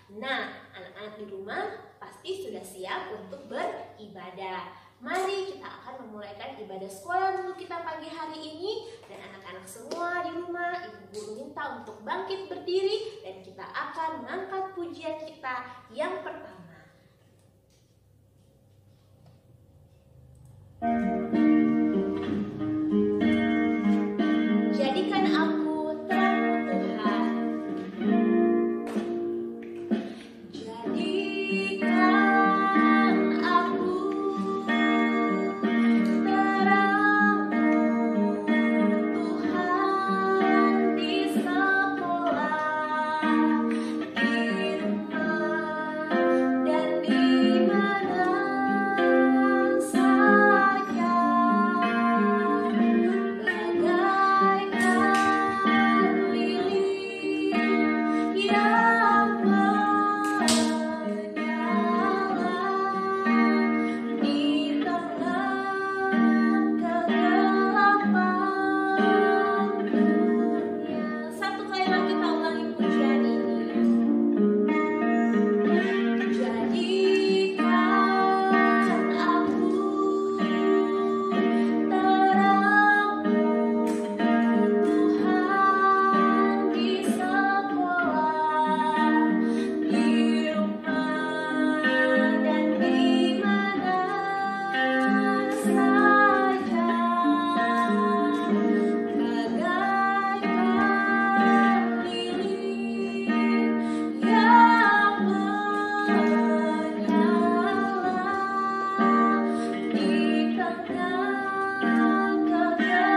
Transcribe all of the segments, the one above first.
Nah, anak-anak di rumah pasti sudah siap untuk beribadah. Mari kita akan memulaikan ibadah sekolah dulu kita pagi hari ini. Dan anak-anak semua di rumah, ibu guru minta untuk bangkit berdiri dan kita akan mengangkat pujian kita yang pertama. Jadikan aku terangmu Tuhan. Jadikan aku terangmu Tuhan, di sekolah, di rumah, dan di mana saja. Bagaikan lilin yang menyala di tengah kegelapan dunia. Satu kali lagi kita ulangi pujian ini. Jadikan aku terangmu Tuhan, di sekolah, di rumah, dan di mana saja. Bagaikan lilin yang menyala di tengah kegelapan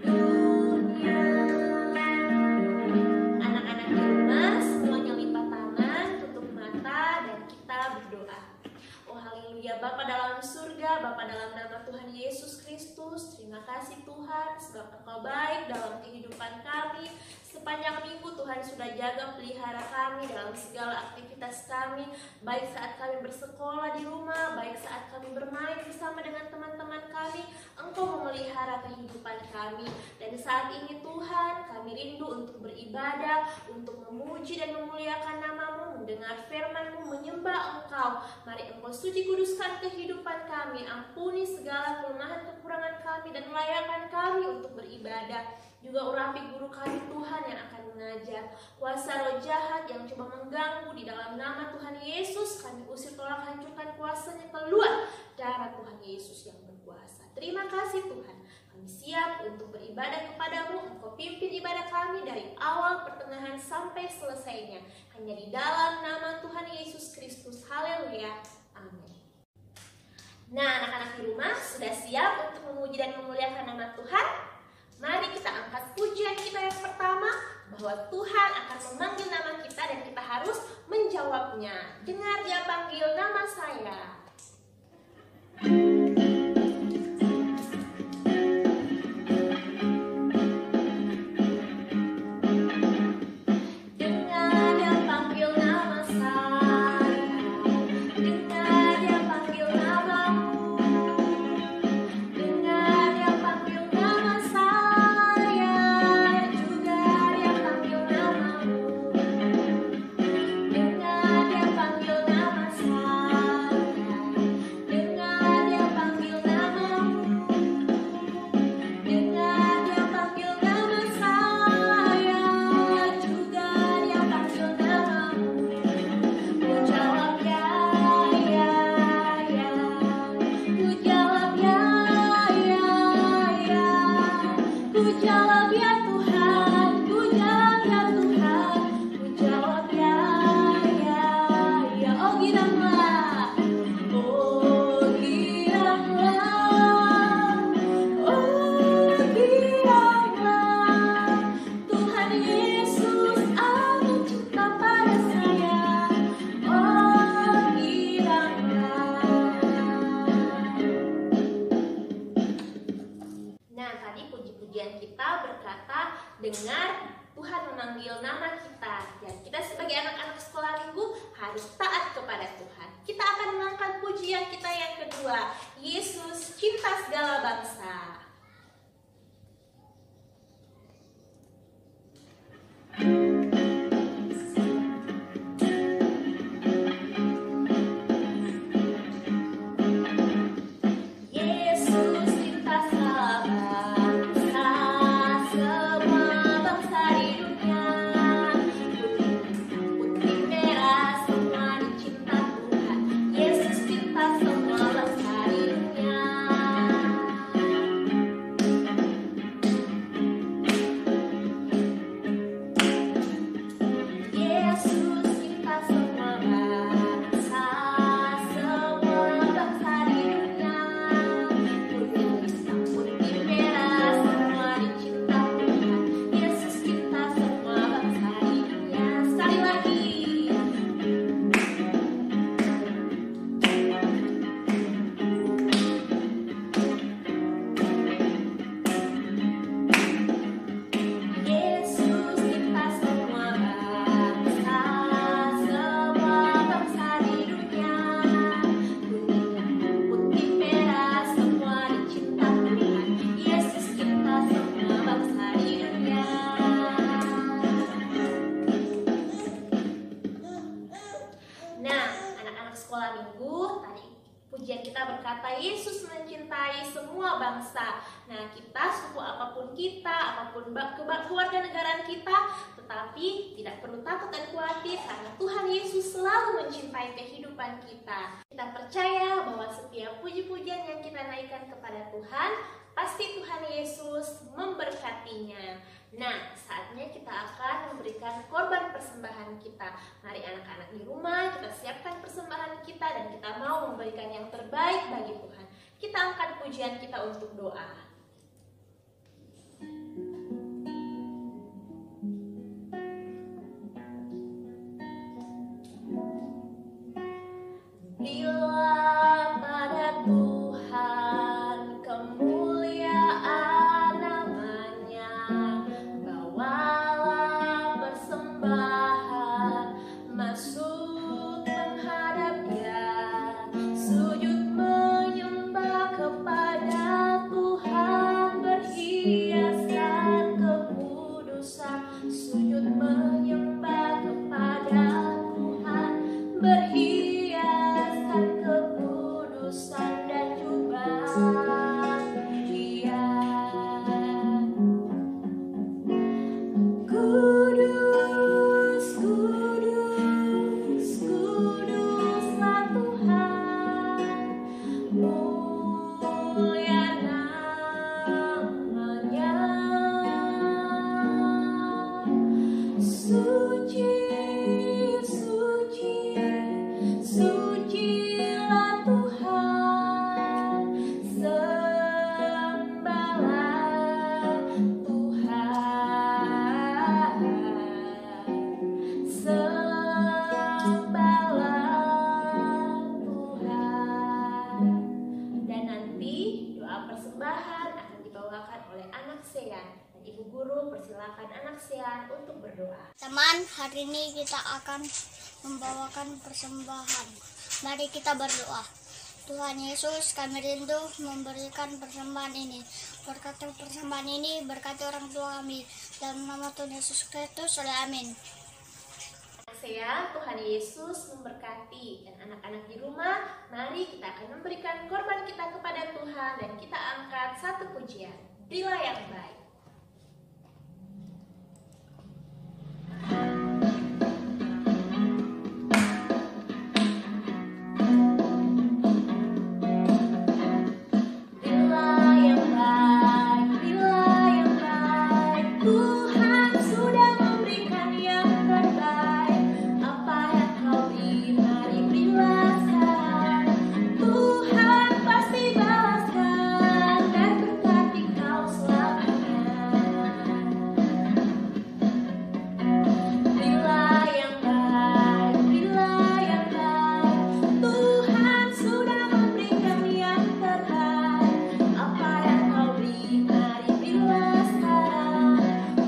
dunia. Anak-anak di rumah semuanya lipat tangan, tutup mata, dan kita berdoa. Oh haleluya, Bapa dalam surga, Bapa dalam nama Tuhan Yesus Kristus, terima kasih Tuhan sebab Engkau baik dalam kehidupan kami. Sepanjang minggu Tuhan sudah jaga pelihara kami dalam segala aktivitas kami, baik saat kami bersekolah di rumah, baik saat kami bermain bersama dengan teman-teman kami. Engkau memelihara kehidupan kami. Dan saat ini Tuhan, kami rindu untuk beribadah, untuk memuji dan memuliakan nama-Mu, mendengar firman-Mu, menyembah Engkau. Mari Engkau suci kuduskan kehidupan kami, ampuni segala kelemahan kekurangan kami, dan layakan kami untuk beribadah. Juga urapi guru kami Tuhan yang akan mengajar. Kuasa roh jahat yang coba mengganggu, di dalam nama Tuhan Yesus kami usir, tolak, hancurkan kuasanya, keluar darah Tuhan Yesus yang berkuasa. Terima kasih Tuhan, kami siap untuk beribadah kepadamu. Engkau pimpin ibadah kami dari awal, pertengahan, sampai selesainya. Hanya di dalam nama Tuhan Yesus Kristus. Haleluya. Amin. Nah, anak-anak di rumah sudah siap untuk memuji dan memuliakan nama Tuhan? Mari kita angkat pujian kita yang pertama, bahwa Tuhan akan memanggil nama kita dan kita harus menjawabnya. Dengar Dia panggil nama saya. Dengar Dia panggil nama saya. Dengar Dia panggil namamu. Dengar Dia panggil nama saya. Juga Dia panggil namamu. Dengar Dia panggil nama saya. Dengar Dia panggil namamu. Dengar Dia panggil nama saya. Juga Dia panggil namamu. Ku jawab ya, ya, ya. Ku jawab ya, ya, ya. Ku jawab ya Tuhan. Ku jawab ya Tuhan. Ku jawab ya, ya, ya. Oh giranglah. Oh giranglah. Oh giranglah. Tuhan Yesus amat cinta pada saya. Oh giranglah. Nah, tadi puji-pujian kita berkata, dengar Tuhan memanggil nama kita. Dan kita sebagai anak-anak sekolah minggu harus taat kepada Tuhan. Kita akan mengangkat pujian kita yang kedua, Yesus cinta segala bangsa. pujian kita berkata Yesus mencintai semua bangsa. Nah, kita suku apapun kita, apapun keluarga negaraan kita, tetapi tidak perlu takut dan khawatir karena Tuhan Yesus selalu mencintai kehidupan kita. Kita percaya bahwa setiap puji-pujian yang kita naikkan kepada Tuhan, pasti Tuhan Yesus memberkatinya. Nah, saatnya kita akan memberikan korban persembahan kita. Mari anak-anak di rumah, kita siapkan persembahan kita dan kita mau memberikan yang terbaik bagi Tuhan. Kita angkat pujian kita untuk doa. Bila pada Tuhan kemuliaan namanya, bawalah persembahan masuk menghadap Dia, sujud menyembah kepada Tuhan, berhiaskan kekudusan, sujud menyembah kepada Tuhan, berhiaskan kekudusan dan jubah Dia. Kudus, kudus, kuduslah Tuhan, mulia namanya. Suci, suci, sucilah Tuhan, sembahlah Tuhan, sembahlah Tuhan. Dan nanti doa persembahan akan dibawakan oleh anak Sean. Dan Ibu Guru persilakan anak Sean untuk berdoa. Teman, hari ini kita akan membawakan persembahan. Mari kita berdoa. Tuhan Yesus, kami rindu memberikan persembahan ini. Berkati persembahan ini, berkati orang tua kami. Dalam nama Tuhan Yesus Kristus, amin. Saya, Tuhan Yesus memberkati. Dan anak-anak di rumah, mari kita akan memberikan korban kita kepada Tuhan dan kita angkat satu pujian. Berilah yang baik. Tuhan sudah memberikan yang terbaik. Apa yang kau beri, mari berilah sekarang. Tuhan pasti balaskan dan berkati kau selamanya. Berilah yang baik, berilah yang baik. Tuhan sudah memberikan yang terbaik. Apa yang kau beri, mari berilah sekarang.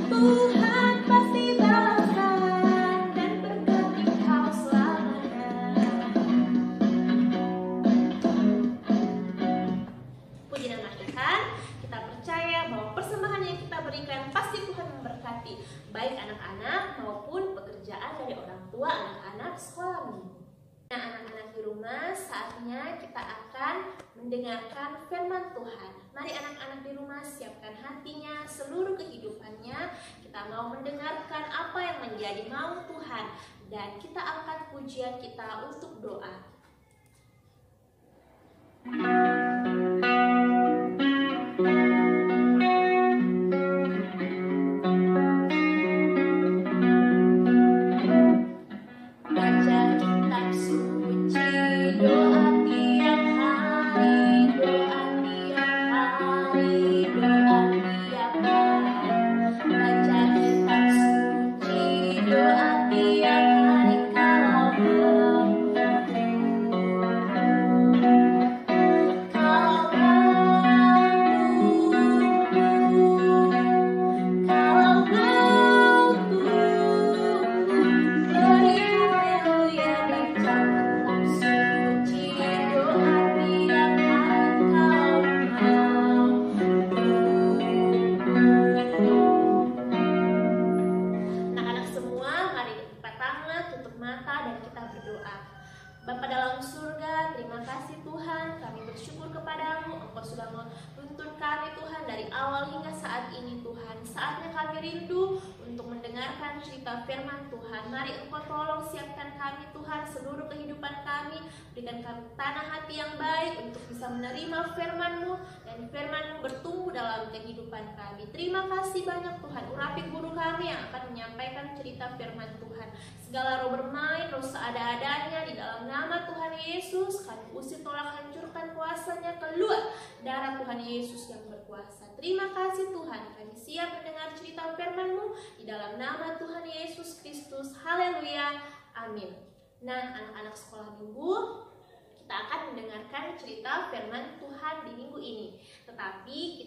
Tuhan pasti balaskan dan berkati kau selamanya. Puji nama Tuhan, kita percaya bahwa persembahan yang kita berikan pasti Tuhan memberkati, baik anak-anak maupun pekerjaan dari orang tua anak-anak sekolah minggu. Nah, anak-anak di rumah, saatnya kita akan mendengarkan firman Tuhan. Mari anak-anak di rumah siapkan hatinya, seluruh kehidupannya. Kita mau mendengarkan apa yang menjadi mau Tuhan. Dan kita angkat pujian kita untuk doa. Baca kitab suci, doa tiap hari, doa tiap hari, doa tiap hari. Baca kitab suci, doa tiap hari kalau Bapa dalam surga, terima kasih Tuhan, kami bersyukur kepadamu, Engkau sudah menuntun kami Tuhan dari awal hingga saat ini Tuhan. Saatnya kami rindu untuk mendengarkan cerita firman Tuhan. Mari Engkau tolong siapkan kami Tuhan, seluruh kehidupan kami, berikan kami tanah hati yang baik untuk bisa menerima firman-Mu, dan firman-Mu bertumbuh dalam kehidupan kami. Terima kasih banyak Tuhan, urapi guru kami yang akan menyampaikan cerita firman Tuhan. Segala roh bermain, roh seada-adanya, di dalam nama Tuhan Yesus kami usir, tolak, hancurkan kuasanya, keluar darah Tuhan Yesus yang berkuasa. Terima kasih Tuhan, kami siap mendengar cerita firman-Mu di dalam nama Tuhan Yesus Kristus. Haleluya, amin. Nah, anak-anak sekolah minggu, kita akan mendengarkan cerita firman Tuhan di minggu ini. Tetapi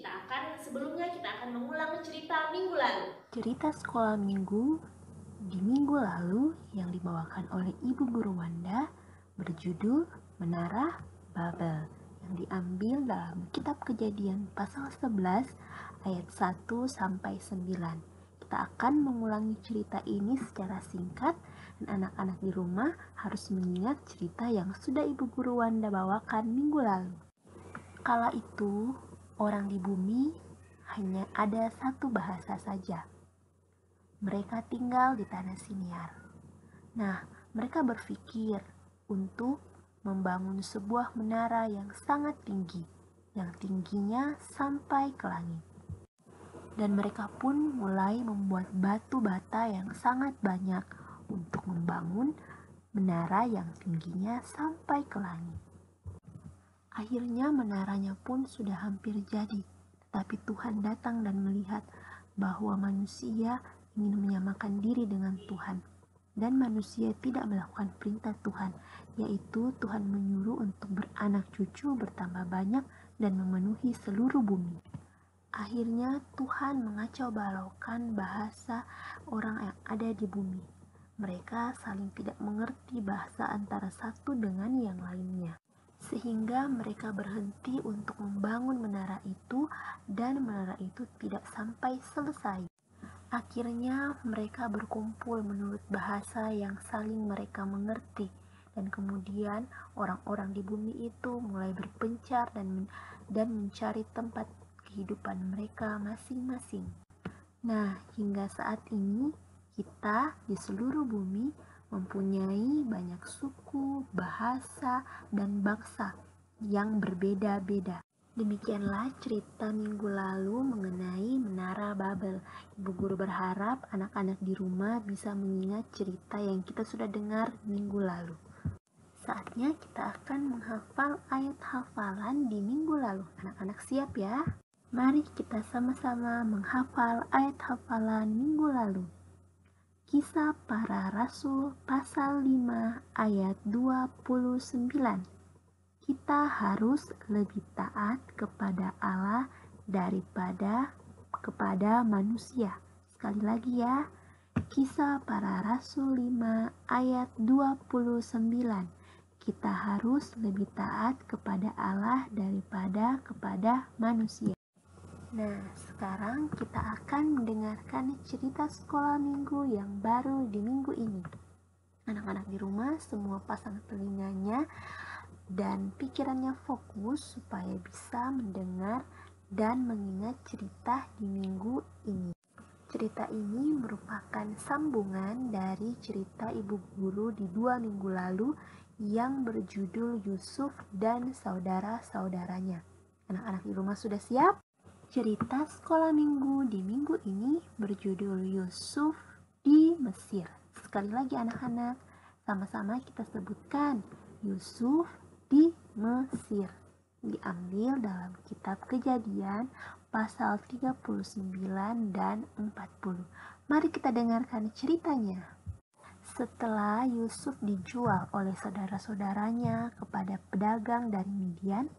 sebelumnya kita akan mengulang cerita minggu lalu. Cerita sekolah minggu di minggu lalu yang dibawakan oleh Ibu Guru Wanda berjudul Menara Babel, yang diambil dalam kitab Kejadian pasal 11 ayat 1 sampai 9. Kita akan mengulangi cerita ini secara singkat, dan anak-anak di rumah harus mengingat cerita yang sudah Ibu Guru Wanda bawakan minggu lalu. Kala itu, orang di bumi hanya ada satu bahasa saja. Mereka tinggal di tanah Siniar. Nah, mereka berpikir untuk membangun sebuah menara yang sangat tinggi, yang tingginya sampai ke langit. Dan mereka pun mulai membuat batu bata yang sangat banyak untuk membangun menara yang tingginya sampai ke langit. Akhirnya menaranya pun sudah hampir jadi, tetapi Tuhan datang dan melihat bahwa manusia ingin menyamakan diri dengan Tuhan, dan manusia tidak melakukan perintah Tuhan, yaitu Tuhan menyuruh untuk beranak cucu bertambah banyak dan memenuhi seluruh bumi. Akhirnya Tuhan mengacau balaukan bahasa orang yang ada di bumi. Mereka saling tidak mengerti bahasa antara satu dengan yang lainnya, sehingga mereka berhenti untuk membangun menara itu, dan menara itu tidak sampai selesai. Akhirnya mereka berkumpul menurut bahasa yang saling mereka mengerti, dan kemudian orang-orang di bumi itu mulai berpencar dan mencari tempat kehidupan mereka masing-masing. Nah, hingga saat ini kita di seluruh bumi mempunyai banyak suku, bahasa, dan bangsa yang berbeda-beda. Demikianlah cerita minggu lalu mengenai Menara Babel. Ibu Guru berharap anak-anak di rumah bisa mengingat cerita yang kita sudah dengar minggu lalu. Saatnya kita akan menghafal ayat hafalan di minggu lalu. Anak-anak siap ya? Mari kita sama-sama menghafal ayat hafalan minggu lalu. Kisah Para Rasul pasal 5 ayat 29. Kita harus lebih taat kepada Allah daripada kepada manusia. Sekali lagi ya. Kisah Para Rasul 5 ayat 29. Kita harus lebih taat kepada Allah daripada kepada manusia. Nah, sekarang kita akan mendengarkan cerita sekolah minggu yang baru di minggu ini. Anak-anak di rumah semua pasang telinganya dan pikirannya fokus supaya bisa mendengar dan mengingat cerita di minggu ini. Cerita ini merupakan sambungan dari cerita Ibu Guru di 2 minggu lalu yang berjudul Yusuf dan saudara-saudaranya. Anak-anak di rumah sudah siap? Cerita sekolah minggu di minggu ini berjudul Yusuf di Mesir. Sekali lagi anak-anak, sama-sama kita sebutkan Yusuf di Mesir. Diambil dalam kitab Kejadian pasal 39 dan 40. Mari kita dengarkan ceritanya. Setelah Yusuf dijual oleh saudara-saudaranya kepada pedagang dari Midian,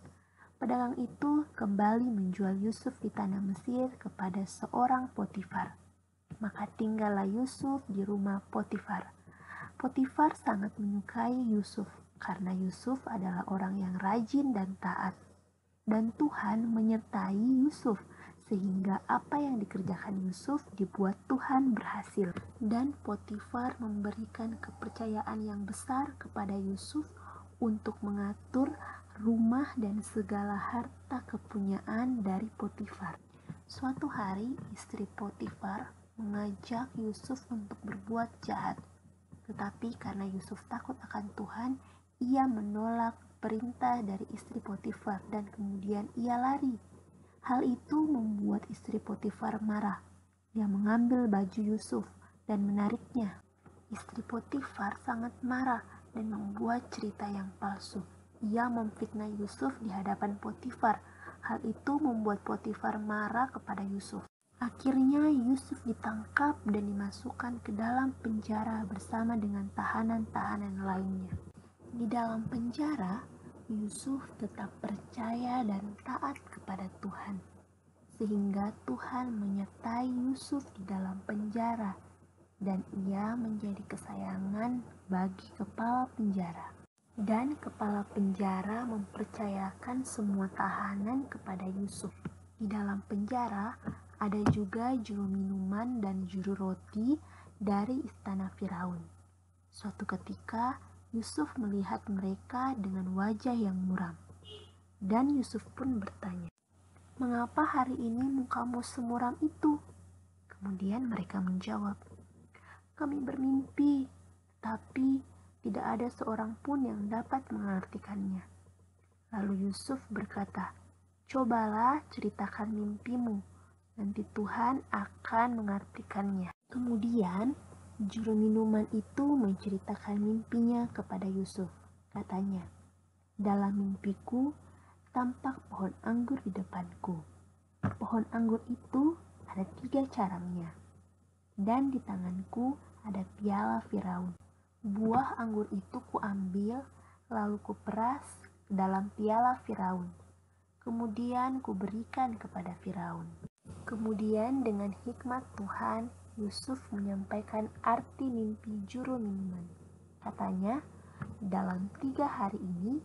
pedagang itu kembali menjual Yusuf di tanah Mesir kepada seorang Potifar. Maka tinggallah Yusuf di rumah Potifar. Potifar sangat menyukai Yusuf karena Yusuf adalah orang yang rajin dan taat. Dan Tuhan menyertai Yusuf, sehingga apa yang dikerjakan Yusuf dibuat Tuhan berhasil. Dan Potifar memberikan kepercayaan yang besar kepada Yusuf untuk mengatur rumah dan segala harta kepunyaan dari Potifar. Suatu hari istri Potifar mengajak Yusuf untuk berbuat jahat. Tetapi karena Yusuf takut akan Tuhan, ia menolak perintah dari istri Potifar dan kemudian ia lari. Hal itu membuat istri Potifar marah. Dia mengambil baju Yusuf dan menariknya. Istri Potifar sangat marah dan membuat cerita yang palsu. Ia memfitnah Yusuf di hadapan Potifar. Hal itu membuat Potifar marah kepada Yusuf. Akhirnya Yusuf ditangkap dan dimasukkan ke dalam penjara bersama dengan tahanan-tahanan lainnya. Di dalam penjara, Yusuf tetap percaya dan taat kepada Tuhan, sehingga Tuhan menyertai Yusuf di dalam penjara, dan ia menjadi kesayangan bagi kepala penjara. Dan kepala penjara mempercayakan semua tahanan kepada Yusuf. Di dalam penjara ada juga juru minuman dan juru roti dari istana Firaun. Suatu ketika Yusuf melihat mereka dengan wajah yang muram. Dan Yusuf pun bertanya, "Mengapa hari ini mukamu semuram itu?" Kemudian mereka menjawab, "Kami bermimpi, tapi tidak ada seorang pun yang dapat mengartikannya." Lalu Yusuf berkata, "Cobalah ceritakan mimpimu, nanti Tuhan akan mengartikannya." Kemudian juru minuman itu menceritakan mimpinya kepada Yusuf. Katanya, "Dalam mimpiku tampak pohon anggur di depanku. Pohon anggur itu ada 3 carangnya, dan di tanganku ada piala Firaun. Buah anggur itu kuambil, lalu kuperas ke dalam piala Firaun. Kemudian kuberikan kepada Firaun." Kemudian dengan hikmat Tuhan, Yusuf menyampaikan arti mimpi juru minuman. Katanya, "Dalam 3 hari ini,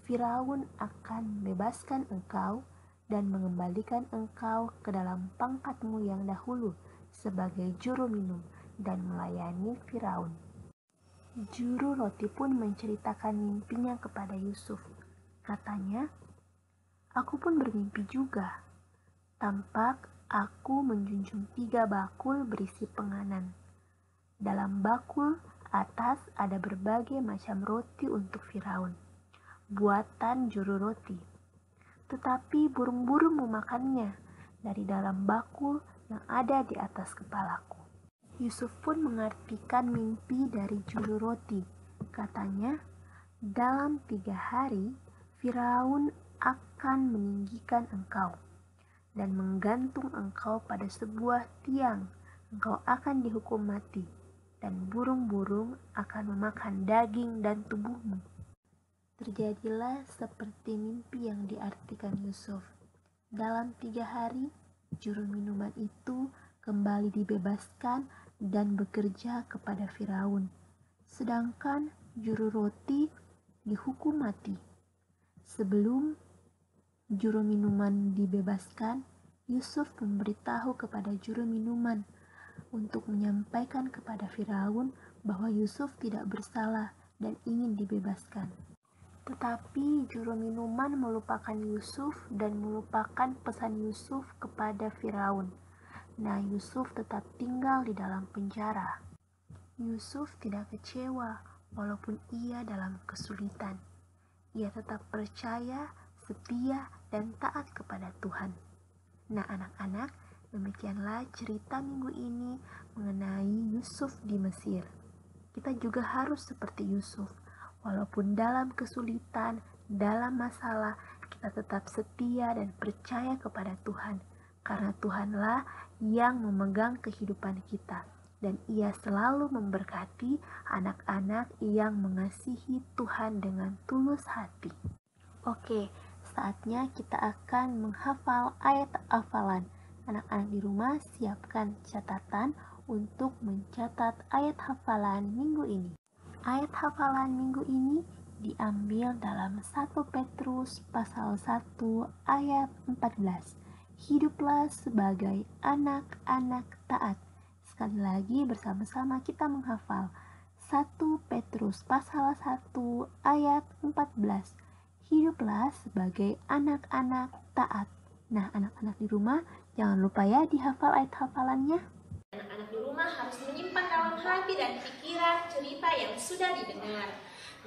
Firaun akan membebaskan engkau dan mengembalikan engkau ke dalam pangkatmu yang dahulu sebagai juru minum dan melayani Firaun." Juru roti pun menceritakan mimpinya kepada Yusuf. Katanya, "Aku pun bermimpi juga. Tampak aku menjunjung 3 bakul berisi penganan. Dalam bakul atas ada berbagai macam roti untuk Firaun, buatan juru roti. Tetapi burung-burung memakannya dari dalam bakul yang ada di atas kepalaku." Yusuf pun mengartikan mimpi dari juru roti. Katanya, "Dalam 3 hari, Firaun akan meninggikan engkau dan menggantung engkau pada sebuah tiang. Engkau akan dihukum mati, dan burung-burung akan memakan daging dan tubuhmu." Terjadilah seperti mimpi yang diartikan Yusuf. Dalam 3 hari, juru minuman itu kembali dibebaskan dan bekerja kepada Firaun, sedangkan juru roti dihukum mati. Sebelum juru minuman dibebaskan, Yusuf memberitahu kepada juru minuman untuk menyampaikan kepada Firaun bahwa Yusuf tidak bersalah dan ingin dibebaskan. Tetapi juru minuman melupakan Yusuf dan melupakan pesan Yusuf kepada Firaun. Nah, Yusuf tetap tinggal di dalam penjara. Yusuf tidak kecewa walaupun ia dalam kesulitan. Ia tetap percaya, setia, dan taat kepada Tuhan. Nah, anak-anak, demikianlah cerita minggu ini mengenai Yusuf di Mesir. Kita juga harus seperti Yusuf. Walaupun dalam kesulitan, dalam masalah, kita tetap setia dan percaya kepada Tuhan. Karena Tuhanlah yang memegang kehidupan kita. Dan ia selalu memberkati anak-anak yang mengasihi Tuhan dengan tulus hati. Oke, saatnya kita akan menghafal ayat hafalan. Anak-anak di rumah siapkan catatan untuk mencatat ayat hafalan minggu ini. Ayat hafalan minggu ini diambil dalam 1 Petrus pasal 1 ayat 14. Hiduplah sebagai anak-anak taat. Sekali lagi bersama-sama kita menghafal. 1 Petrus pasal 1 ayat 14. Hiduplah sebagai anak-anak taat. Nah, anak-anak di rumah jangan lupa ya dihafal ayat hafalannya. Anak-anak di rumah harus menyimpan dalam hati dan pikiran cerita yang sudah didengar.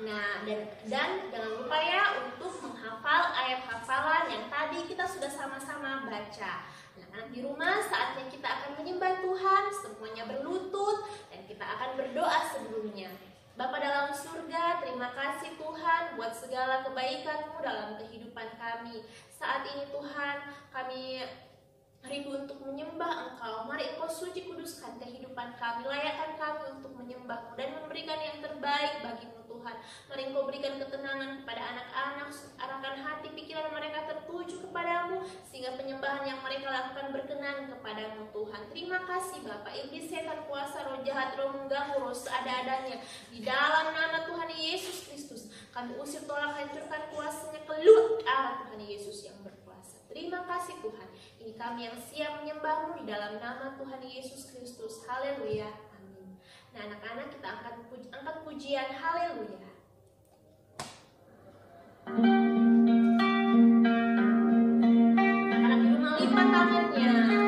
Nah, dan jangan lupa ya untuk menghafal ayat hafalan yang tadi kita sudah sama-sama baca. Anak-anak di rumah, saatnya kita akan menyembah Tuhan, semuanya berlutut, dan kita akan berdoa sebelumnya. Bapa dalam surga, terima kasih Tuhan buat segala kebaikan-Mu dalam kehidupan kami. Saat ini Tuhan, kami rindu untuk menyembah Engkau. Mari Engkau suci kuduskan kehidupan kami, layakkan kami untuk menyembah-Mu dan memberikan yang terbaik bagi-Mu Tuhan. Mari Engkau berikan ketenangan kepada anak-anak, arahkan hati pikiran mereka tertuju kepadamu, sehingga penyembahan yang mereka lakukan berkenan kepadamu Tuhan. Terima kasih Bapa. Iblis, setan, kuasa, roh jahat, roh mengganggu, roh seada-adanya, di dalam nama Tuhan Yesus Kristus kami usir, tolak, hancurkan kuasanya, keluar arah Tuhan Yesus yang berkuasa. Terima kasih Tuhan. Ini kami yang siap menyembah-Mu di dalam nama Tuhan Yesus Kristus. Haleluya. Amin. Nah, anak-anak, kita angkat pujian haleluya. Anak-anak di rumah lipat tangannya.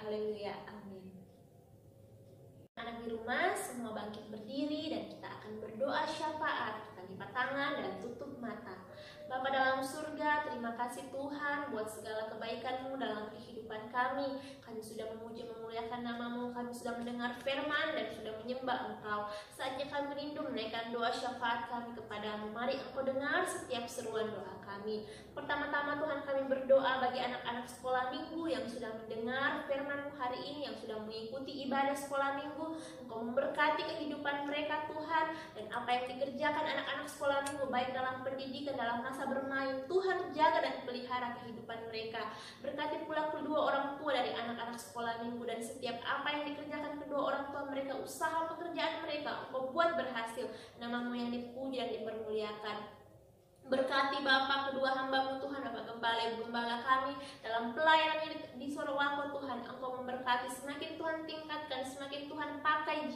Haleluya. Amin. Anak di rumah, semua bangkit berdiri dan kita akan berdoa syafaat. Kita lipat tangan dan tutup mata. Bapa dalam surga, terima kasih Tuhan buat segala kebaikan-Mu dalam kehidupan kami. Kami sudah memuji memuliakan nama-Mu, kami sudah mendengar firman dan sudah menyembah Engkau. Saatnya kami rindu menaikkan doa syafaat kami kepadamu. Mari Engkau dengar setiap seruan doa kami. Pertama-tama Tuhan, kami berdoa bagi anak-anak sekolah minggu yang sudah mendengar firman-Mu hari ini, yang sudah mengikuti ibadah sekolah minggu. Engkau memberkati kehidupan mereka Tuhan, dan apa yang dikerjakan anak-anak sekolah minggu baik dalam pendidikan, dalam masa bermain, Tuhan jaga dan pelihara kehidupan mereka. Berkati pula kedua orang tua dari anak-anak sekolah minggu, dan setiap apa yang dikerjakan kedua orang tua mereka, usaha pekerjaan mereka, Engkau buat berhasil. Nama-Mu yang dipuji dan dipermuliakan. Berkati Bapa kedua hamba-Mu Tuhan, Bapak Gembala kami dalam pelayanannya di Sorowako Tuhan. Engkau memberkati, semakin Tuhan tingkatkan, semakin Tuhan pakai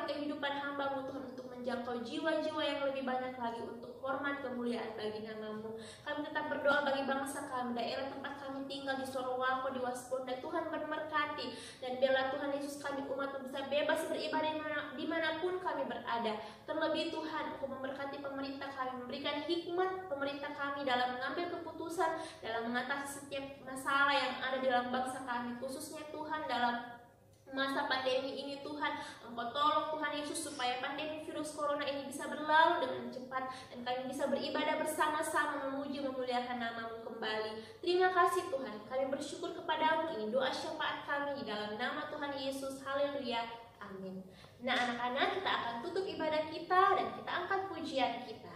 kehidupan hamba-Mu Tuhan untuk menjangkau jiwa-jiwa yang lebih banyak lagi untuk hormat kemuliaan bagi nama-Mu. Kami tetap berdoa bagi bangsa kami, daerah tempat kami tinggal di Sorowako, di Wasponda. Tuhan memberkati dan biarlah Tuhan Yesus kami umat-Mu bisa bebas beribadah dimanapun kami berada. Terlebih Tuhan, Engkau memberkati pemerintah kami, memberikan hikmat pemerintah kami dalam mengambil keputusan, dalam mengatasi setiap masalah yang ada di dalam bangsa kami, khususnya Tuhan dalam masa pandemi ini. Tuhan, Engkau tolong Tuhan Yesus supaya pandemi virus corona ini bisa berlalu dengan cepat dan kami bisa beribadah bersama-sama memuji memuliakan nama-Mu kembali. Terima kasih Tuhan, kami bersyukur kepadamu. Ini doa syafaat kami di dalam nama Tuhan Yesus. Haleluya. Amin. Nah anak-anak, kita akan tutup ibadah kita dan kita angkat pujian kita.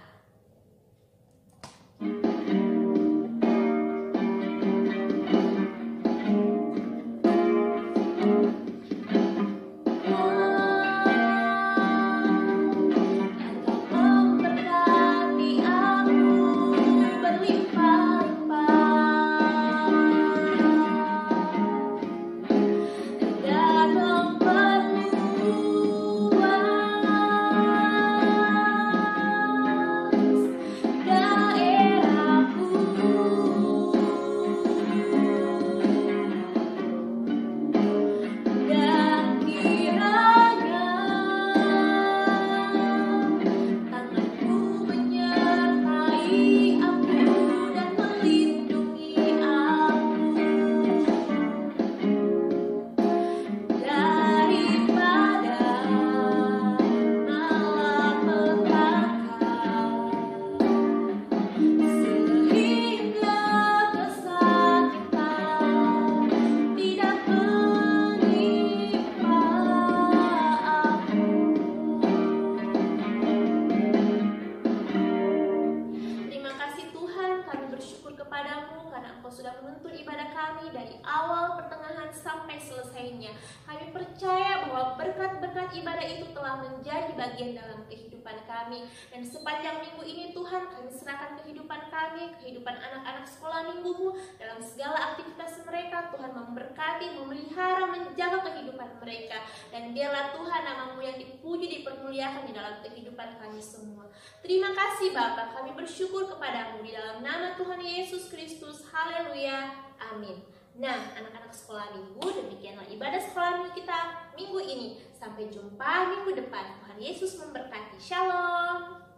bahwa berkat-berkat ibadah itu telah menjadi bagian dalam kehidupan kami. Dan sepanjang minggu ini Tuhan, kami serahkan kehidupan kami, kehidupan anak-anak sekolah minggumu dalam segala aktivitas mereka. Tuhan memberkati, memelihara, menjaga kehidupan mereka. Dan biarlah Tuhan namamu yang dipuji, dipermuliakan di dalam kehidupan kami semua. Terima kasih Bapa, kami bersyukur kepadamu di dalam nama Tuhan Yesus Kristus. Haleluya. Amin. Nah, anak-anak sekolah minggu, demikianlah ibadah sekolah minggu kita minggu ini. Sampai jumpa minggu depan. Tuhan Yesus memberkati. Shalom.